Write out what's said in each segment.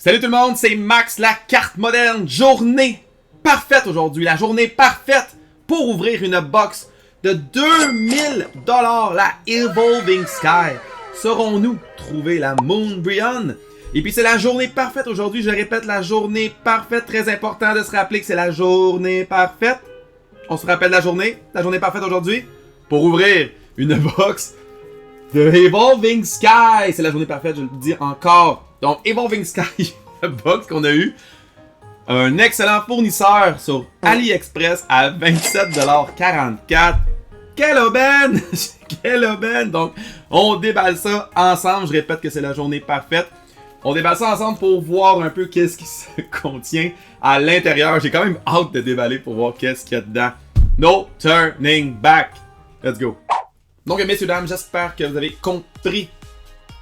Salut tout le monde, c'est Max, la carte moderne. Journée parfaite aujourd'hui, la journée parfaite pour ouvrir une box de 2000 $, la Evolving Sky. Saurons-nous trouver la Moonbryon? Et puis c'est la journée parfaite aujourd'hui, je répète, la journée parfaite. Très important de se rappeler que c'est la journée parfaite. On se rappelle la journée parfaite aujourd'hui pour ouvrir une box de Evolving Sky. C'est la journée parfaite, je le dis encore. Donc Evolving Sky, la box qu'on a eu, un excellent fournisseur sur AliExpress à 27,44$. Quelle aubaine! Quelle aubaine! Donc, on déballe ça ensemble. Je répète que c'est la journée parfaite. On déballe ça ensemble pour voir un peu qu'est-ce qui se contient à l'intérieur. J'ai quand même hâte de déballer pour voir qu'est-ce qu'il y a dedans. No turning back. Let's go. Donc, messieurs, dames, j'espère que vous avez compris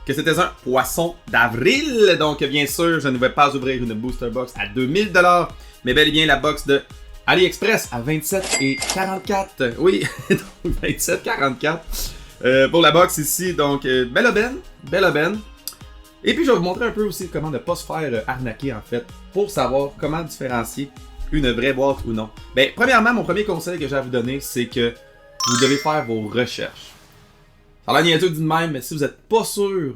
que c'était un poisson d'avril. Donc, bien sûr, je ne vais pas ouvrir une booster box à 2000 $, mais bel et bien la box de AliExpress à 27,44$. Oui, donc 27,44$ pour la box ici. Donc, belle aubaine, belle aubaine. Et puis, je vais vous montrer un peu aussi comment ne pas se faire arnaquer, en fait, pour savoir comment différencier une vraie boîte ou non. Ben, premièrement, mon premier conseil que j'ai à vous donner, c'est que vous devez faire vos recherches. Ça a l'air niaiseux dit de même, mais si vous n'êtes pas sûr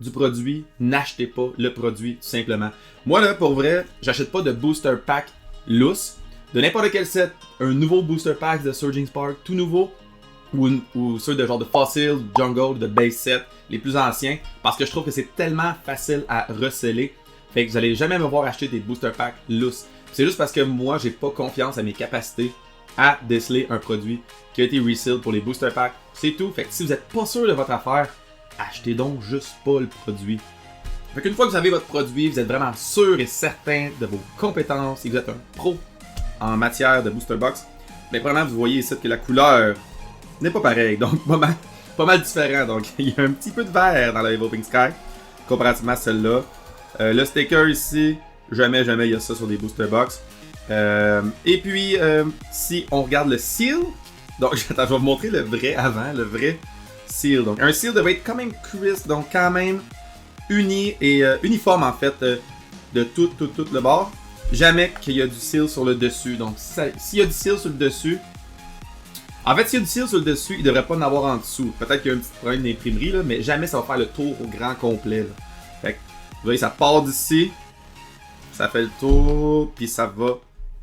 du produit, n'achetez pas le produit, tout simplement. Moi, là, pour vrai, j'achète pas de booster pack lousse. De n'importe quel set, un nouveau booster pack de Surging Spark, tout nouveau, ou ceux de genre de Fossil, Jungle, de Base Set, les plus anciens, parce que je trouve que c'est tellement facile à receller, fait que vous allez jamais me voir acheter des booster packs lousses. C'est juste parce que moi, j'ai pas confiance à mes capacités à déceler un produit qui a été resealed pour les booster packs. C'est tout. Fait que si vous êtes pas sûr de votre affaire, achetez donc juste pas le produit. Fait qu'une fois que vous avez votre produit, vous êtes vraiment sûr et certain de vos compétences et vous êtes un pro en matière de booster box, mais premièrement, vous voyez ici que la couleur n'est pas pareille, donc pas mal différent. Donc il y a un petit peu de vert dans la Evolving Sky comparativement à celle-là. Le sticker ici, jamais il y a ça sur des booster box. Et puis si on regarde le seal, donc attends, je vais vous montrer le vrai avant, le vrai seal. Donc un seal devrait être quand même crisp, donc quand même uni et uniforme en fait de tout le bord. Jamais qu'il y a du seal sur le dessus. Donc s'il y a du seal sur le dessus, en fait s'il y a du seal sur le dessus, il devrait pas en avoir en dessous. Peut-être qu'il y a un petit problème d'imprimerie là, mais jamais ça va faire le tour au grand complet là. Fait que vous voyez, ça part d'ici, ça fait le tour, puis ça va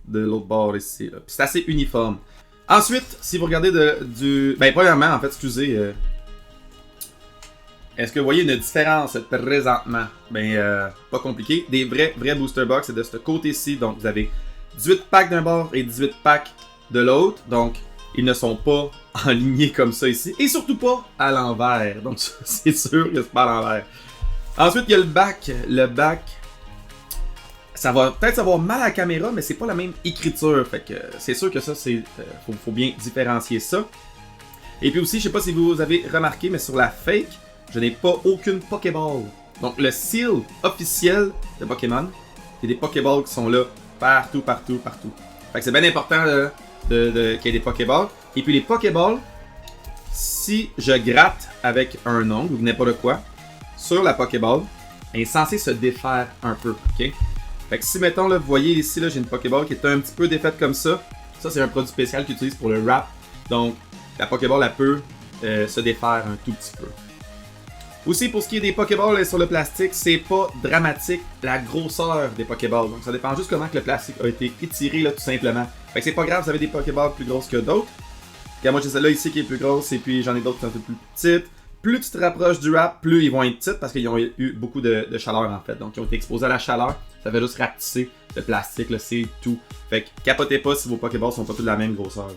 de l'autre bord ici là. Puis c'est assez uniforme. Ensuite, si vous regardez ben premièrement, en fait, excusez, est-ce que vous voyez une différence présentement? Ben, pas compliqué. Des vrais booster box, c'est de ce côté-ci. Donc, vous avez 18 packs d'un bord et 18 packs de l'autre. Donc, ils ne sont pas alignés comme ça ici. Et surtout pas à l'envers. Donc, c'est sûr que c'est pas à l'envers. Ensuite, il y a le back. Le back, ça va peut-être savoir mal à la caméra, mais c'est pas la même écriture. Fait que c'est sûr que ça, c'est faut bien différencier ça. Et puis aussi, je sais pas si vous avez remarqué, mais sur la fake, je n'ai pas aucune Pokéball. Donc le seal officiel de Pokémon, il y a des Pokéballs qui sont là partout. Fait que c'est bien important qu'il y ait des Pokéballs. Et puis les Pokéballs, si je gratte avec un ongle ou n'importe quoi sur la Pokéball, elle est censée se défaire un peu, ok? Fait que si mettons là, vous voyez ici là, j'ai une Pokéball qui est un petit peu défaite comme ça. Ça c'est un produit spécial qu'ils utilisent pour le wrap. Donc la Pokéball elle peut se défaire un tout petit peu. Aussi, pour ce qui est des Pokéballs sur le plastique, c'est pas dramatique la grosseur des Pokéballs. Donc ça dépend juste comment que le plastique a été étiré là, tout simplement. Fait que c'est pas grave, vous avez des Pokéballs plus grosses que d'autres. Moi j'ai celle-là ici qui est plus grosse et puis j'en ai d'autres qui sont un peu plus petites. Plus tu te rapproches du wrap, plus ils vont être petites parce qu'ils ont eu beaucoup de chaleur en fait. Donc ils ont été exposés à la chaleur, ça fait juste rapetisser le plastique, là, c'est tout. Fait que capotez pas si vos Pokéballs sont pas tous de la même grosseur. Là.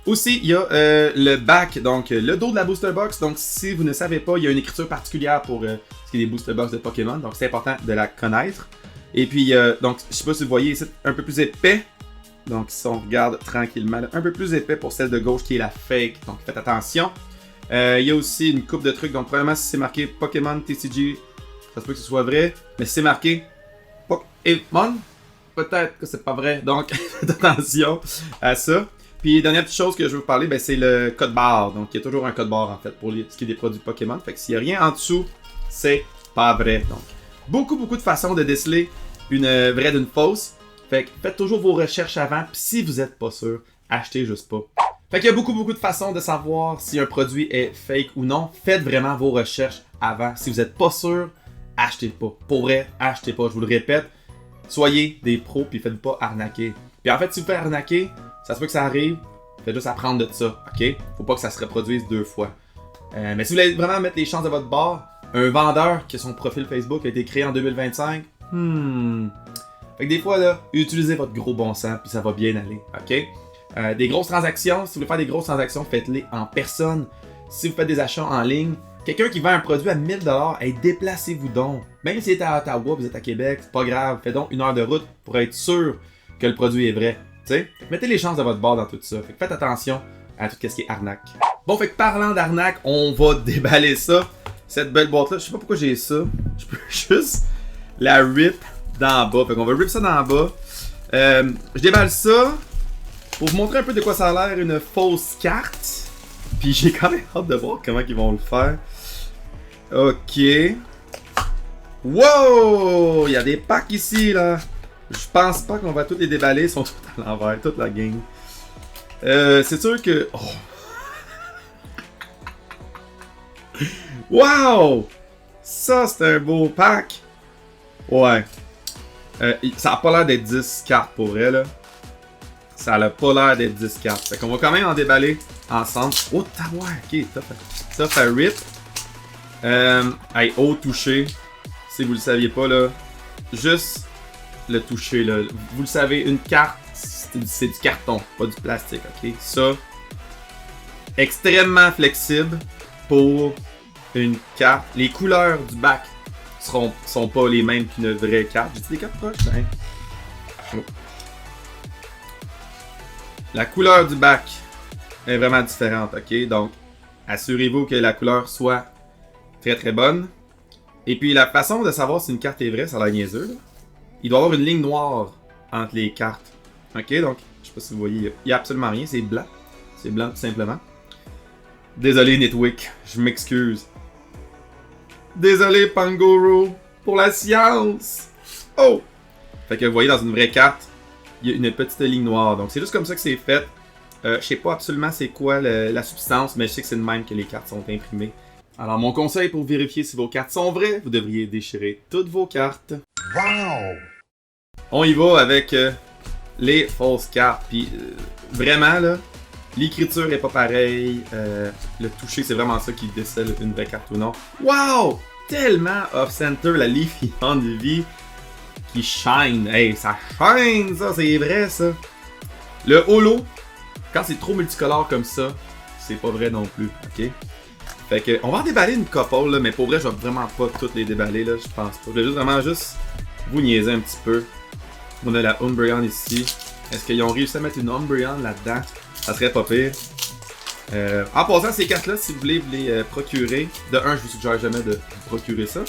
Aussi, il y a le back, donc le dos de la booster box. Donc, si vous ne savez pas, il y a une écriture particulière pour ce qui est des booster box de Pokémon. Donc, c'est important de la connaître. Et puis, donc, je sais pas si vous voyez, c'est un peu plus épais. Donc, si on regarde tranquillement, là, un peu plus épais pour celle de gauche qui est la fake. Donc, faites attention. Il y a aussi une coupe de trucs. Donc, probablement, si c'est marqué Pokémon TCG, ça se peut que ce soit vrai. Mais si c'est marqué Pokémon, peut-être que c'est pas vrai. Donc, faites attention à ça. Puis, dernière petite chose que je veux vous parler, ben, c'est le code barre. Donc, il y a toujours un code barre, en fait, pour ce qui est des produits Pokémon. Fait que s'il n'y a rien en dessous, c'est pas vrai. Donc, beaucoup de façons de déceler une vraie d'une fausse. Fait que faites toujours vos recherches avant, puis si vous êtes pas sûr, achetez juste pas. Fait qu'il y a beaucoup de façons de savoir si un produit est fake ou non. Faites vraiment vos recherches avant. Si vous êtes pas sûr, achetez pas. Pour vrai, achetez pas. Je vous le répète, soyez des pros puis faites pas arnaquer. Puis en fait, si vous faites arnaquer, ça se peut que ça arrive, faites juste apprendre de ça, ok? Faut pas que ça se reproduise 2 fois. Mais si vous voulez vraiment mettre les chances de votre bord, un vendeur qui a son profil Facebook a été créé en 2025, Fait que des fois, là, utilisez votre gros bon sens puis ça va bien aller, ok? Des grosses transactions, si vous voulez faire des grosses transactions, faites-les en personne. Si vous faites des achats en ligne, quelqu'un qui vend un produit à 1000$, hey, déplacez-vous donc. Même si vous êtes à Ottawa, vous êtes à Québec, c'est pas grave. Faites donc 1 heure de route pour être sûr que le produit est vrai. T'sais? Mettez les chances de votre bord dans tout ça. Fait que faites attention à tout ce qui est arnaque. Bon, fait que parlant d'arnaque, on va déballer ça. Cette belle boîte-là, je sais pas pourquoi j'ai ça. Je peux juste la rip d'en bas. Fait qu'on va rip ça d'en bas. Je déballe ça pour vous montrer un peu de quoi ça a l'air une fausse carte. Puis j'ai quand même hâte de voir comment ils vont le faire. Ok. Wow! Il y a des packs ici, là. Je pense pas qu'on va tous les déballer. Ils sont tous à l'envers, toute la gang. C'est sûr que... Oh. Wow! Ça, c'est un beau pack. Ouais. Ça a pas l'air d'être 10 cartes pour vrai, là. Ça a pas l'air d'être 10 cartes. Fait qu'on va quand même en déballer ensemble. Oh, ouais, ok. Ça fait rip. Hey, au toucher. Si vous le saviez pas, là. Juste le toucher, là. Vous le savez, une carte, c'est du carton, pas du plastique, ok? Ça, extrêmement flexible pour une carte. Les couleurs du bac sont pas les mêmes qu'une vraie carte. J'ai-tu des cartes proches? Ben. Oh. La couleur du bac est vraiment différente, ok? Donc, assurez-vous que la couleur soit très bonne. Et puis, la façon de savoir si une carte est vraie, ça a l'air niaiseux, là. Il doit y avoir une ligne noire entre les cartes. Ok? Donc, je sais pas si vous voyez, il y a absolument rien, c'est blanc. C'est blanc, tout simplement. Désolé, Nitwick, je m'excuse. Désolé, Pangoro, pour la science. Oh! Fait que vous voyez, dans une vraie carte, il y a une petite ligne noire. Donc, c'est juste comme ça que c'est fait. Je sais pas absolument c'est quoi la substance, mais je sais que c'est de même que les cartes sont imprimées. Alors, mon conseil pour vérifier si vos cartes sont vraies, vous devriez déchirer toutes vos cartes. Wow! On y va avec les fausses cartes. Puis, vraiment, là, l'écriture est pas pareille. Le toucher, c'est vraiment ça qui décèle une vraie carte ou non. Wow! Tellement off-center, la Leafy Envy qui shine. Hey, ça shine, ça, c'est vrai, ça. Le holo, quand c'est trop multicolore comme ça, c'est pas vrai non plus, ok? Fait que, on va en déballer une couple, là, mais pour vrai, je vais vraiment pas toutes les déballer, là, je pense pas. Je vais juste vous niaiser un petit peu. On a la Umbreon ici. Est-ce qu'ils ont réussi à mettre une Umbreon là-dedans? Ça serait pas pire. En passant, ces cartes-là, si vous voulez vous les procurer, de un, je vous suggère jamais de vous procurer ça.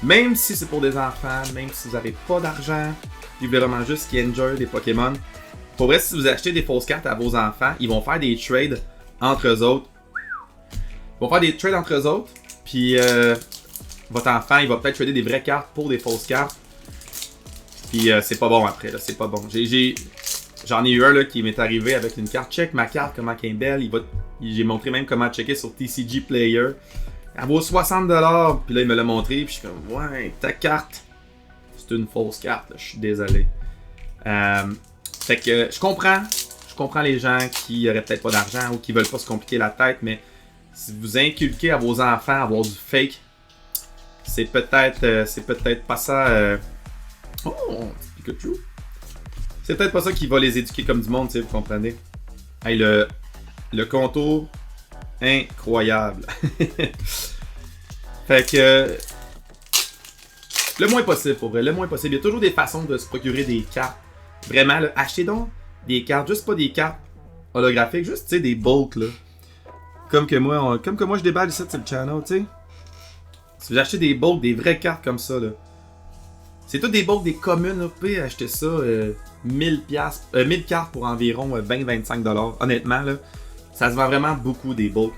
Même si c'est pour des enfants, même si vous n'avez pas d'argent, puis vous voulez vraiment juste qu'ils enjoy des Pokémon. Pour vrai, si vous achetez des fausses cartes à vos enfants, ils vont faire des trades entre eux autres. Ils vont faire des trades entre eux autres, puis votre enfant, il va peut-être trader des vraies cartes pour des fausses cartes. Puis c'est pas bon après, là, c'est pas bon. J'en ai eu un là, qui m'est arrivé avec une carte. Check ma carte, comment elle est belle. J'ai montré même comment checker sur TCG Player. Elle vaut 60$. Puis là, il me l'a montré. Puis je suis comme, ouais, ta carte, c'est une fausse carte. Là, je suis désolé. Fait que je comprends les gens qui auraient peut-être pas d'argent ou qui veulent pas se compliquer la tête. Mais si vous inculquez à vos enfants à avoir du fake, c'est peut-être pas ça. Oh, Pikachu. C'est peut-être pas ça qui va les éduquer comme du monde, tu sais, vous comprenez. Hey, le contour, incroyable. Fait que... le moins possible, pour vrai, le moins possible. Il y a toujours des façons de se procurer des cartes. Vraiment, là, achetez donc des cartes, juste pas des cartes holographiques, juste, tu sais, des bulks, là. Comme que moi, je déballe ici sur le channel, tu sais. Si vous achetez des bulks, des vraies cartes comme ça, là. C'est tout des bulks, des communes, là. Vous pouvez acheter ça... 1000 cartes pour environ 20-25$. Honnêtement, là, ça se vend vraiment beaucoup des bulks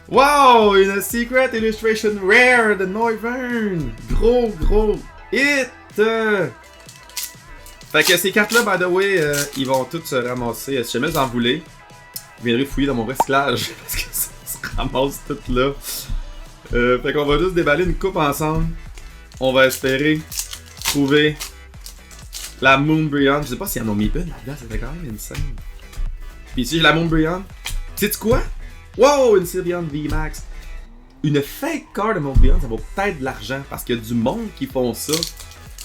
Wow! Une Secret Illustration Rare de Noivern! Gros hit! Fait que ces cartes-là, by the way, ils vont toutes se ramasser. Si jamais vous en voulez, vous viendrez fouiller dans mon recyclage parce que ça se ramasse tout là. Fait qu'on va juste déballer une coupe ensemble. On va espérer trouver la Moonbryon. Je sais pas s'il y en a mis une là-dedans, c'était quand même insane. Puis ici j'ai la Moonbryon. Sais-tu quoi? Wow, une Sylveon VMAX. Une fake card de Moonbryon, ça vaut peut-être de l'argent parce qu'il y a du monde qui font ça,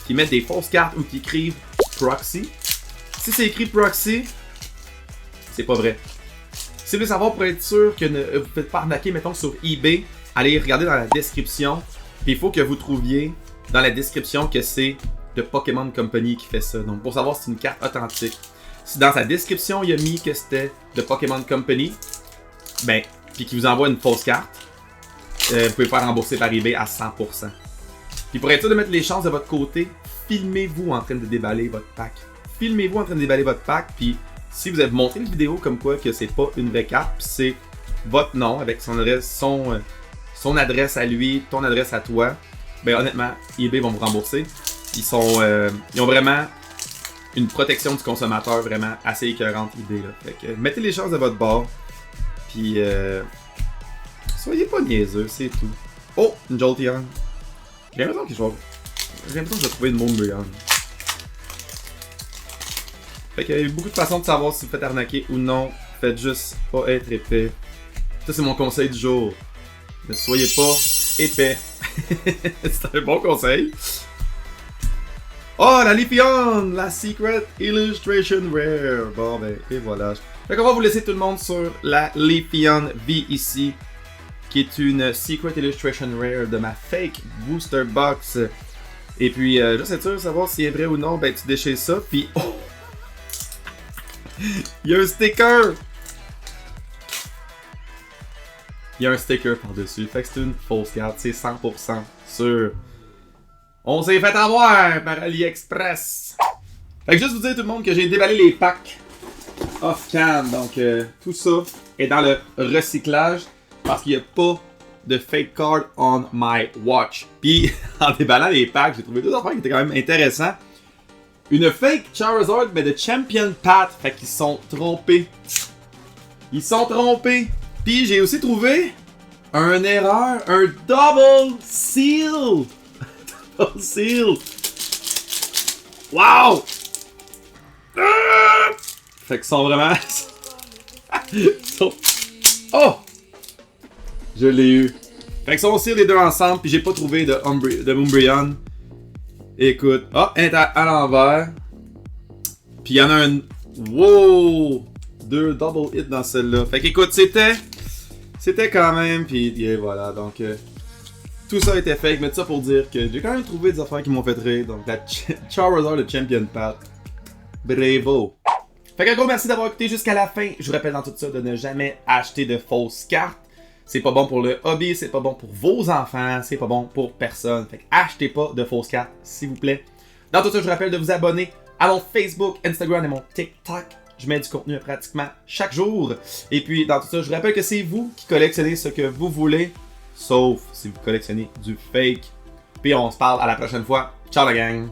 qui mettent des fausses cartes ou qui écrivent Proxy. Si c'est écrit Proxy, c'est pas vrai. Si vous voulez savoir pour être sûr que vous ne vous faites pas arnaquer, mettons sur eBay, allez regarder dans la description. Puis il faut que vous trouviez dans la description que c'est de Pokémon Company qui fait ça. Donc pour savoir si c'est une carte authentique. Si dans sa description il a mis que c'était de Pokémon Company, ben, puis qu'il vous envoie une fausse carte, vous pouvez faire rembourser par eBay à 100%. Puis pour être sûr de mettre les chances de votre côté, filmez-vous en train de déballer votre pack. Filmez-vous en train de déballer votre pack, puis si vous avez montré une vidéo comme quoi que c'est pas une vraie carte, puis c'est votre nom avec son adresse, son adresse à lui, ton adresse à toi, ben honnêtement, eBay vont vous rembourser. Ils ont vraiment une protection du consommateur vraiment assez écœurante eBay là. Fait que mettez les chances de votre bord, puis soyez pas niaiseux, c'est tout. Oh, une Jolteon. J'ai l'impression que je vais trouver une Moonbryon. Fait qu'il y a beaucoup de façons de savoir si vous faites arnaquer ou non. Faites juste pas être épais. Ça c'est mon conseil du jour. Ne soyez pas épais. C'est un bon conseil. Oh, la Leafeon! La Secret Illustration Rare. Bon ben, et voilà. Fait qu'on va vous laisser tout le monde sur la Leafeon V ici, qui est une Secret Illustration Rare de ma fake booster box. Et puis, juste être sûr de savoir si c'est vrai ou non, ben tu déchires ça, puis oh! Il y a un sticker! Il y a un sticker par-dessus, fait que c'est une fausse carte, c'est 100% sûr. On s'est fait avoir par AliExpress! Fait que juste vous dire tout le monde que j'ai déballé les packs off-cam, donc tout ça est dans le recyclage. Parce qu'il n'y a pas de fake card on my watch. Puis, en déballant les packs, j'ai trouvé deux affaires qui étaient quand même intéressants. Une fake Charizard, mais de Champion Path. Fait qu'ils se sont trompés. Ils se sont trompés. Puis, j'ai aussi trouvé une erreur. Un double seal. Double seal. Wow! Fait qu'ils sont vraiment... Oh! Je l'ai eu. Fait que si on tire les deux ensemble, puis j'ai pas trouvé de Moonbryon. Écoute, à l'envers. Puis il y en a un. Wow! Deux double hits dans celle-là. Fait qu'écoute, c'était quand même, puis voilà. Donc, tout ça était fake, mais tout ça pour dire que j'ai quand même trouvé des affaires qui m'ont fait rire. Donc, la Charizard de Champion Path. Bravo! Fait qu'un gros merci d'avoir écouté jusqu'à la fin. Je vous rappelle dans tout ça de ne jamais acheter de fausses cartes. C'est pas bon pour le hobby, c'est pas bon pour vos enfants, c'est pas bon pour personne. Fait que achetez pas de fausses cartes, s'il vous plaît. Dans tout ça, je vous rappelle de vous abonner à mon Facebook, Instagram et mon TikTok. Je mets du contenu pratiquement chaque jour. Et puis, dans tout ça, je vous rappelle que c'est vous qui collectionnez ce que vous voulez, sauf si vous collectionnez du fake. Puis on se parle à la prochaine fois. Ciao la gang!